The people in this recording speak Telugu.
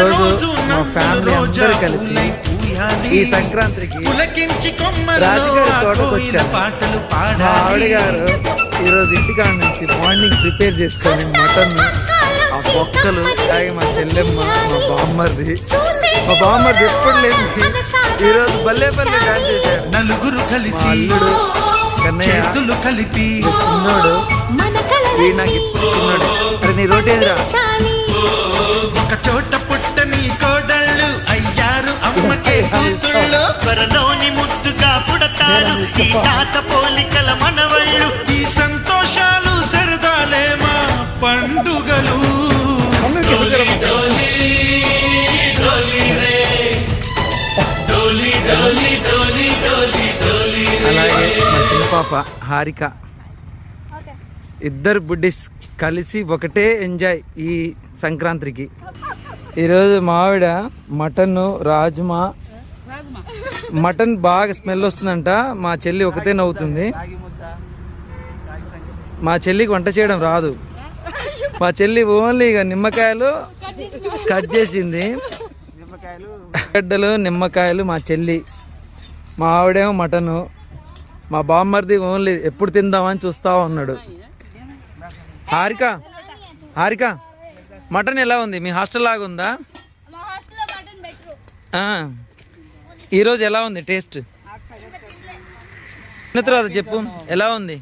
ఈరోజు మా ఫ్యామిలీ అందరూ కలిసి ఈ సంక్రాంతికి రాజుగారి తోటకు వచ్చాను. మా ఆవిడ గారు ఈరోజు ఇంటికాడ నుంచి మార్నింగ్ ప్రిపేర్ చేసుకొని మటన్, ఆ బొక్కలు, అలాగే మా చెల్లెమ్మ, మా బామ్మర్ది ఎప్పుడు లేదు ఈరోజు బల్లే డాన్స్ చేశారు. నలుగురు కలిసి అల్లుడు చేతులు కలిపి చిన్నోడు వీడు నాకు ఇప్పుడు చిన్నోడు. అరే నీ రోటీ ఎదురా ఒక చోట పుట్టని కోడళ్ళు అయ్యారు అమ్మకే కూతుళ్ళు త్వరలోని ముద్దుగా పుడతారు ఈ తాత పోలికల మనవళ్ళు. ఈ సంతోషాలు సరదాలే మా పండుగలు. అలాగే మా చిన్న పాప హారిక, ఇద్దరు బుడ్డిస్ కలిసి ఒకటే ఎంజాయ్ ఈ సంక్రాంతికి. ఈరోజు మావిడ మటన్, రాజ్మా, మటన్ బాగా స్మెల్ వస్తుందంట. మా చెల్లి ఒకతే నవ్వుతుంది. మా చెల్లికి వంట చేయడం రాదు. మా చెల్లి ఓన్లీ ఇక నిమ్మకాయలు కట్ చేసింది, గడ్డలు, నిమ్మకాయలు మా చెల్లి. మా ఆవిడేమో మటను, మా బామ్మర్ది ఓన్లీ ఎప్పుడు తిందామని చూస్తా ఉన్నాడు. హారిక మటన్ ఎలా ఉంది? మీ హాస్టల్ లాగా ఉందా? ఈరోజు ఎలా ఉంది టేస్ట్? తర్వాత చెప్పు ఎలా ఉంది?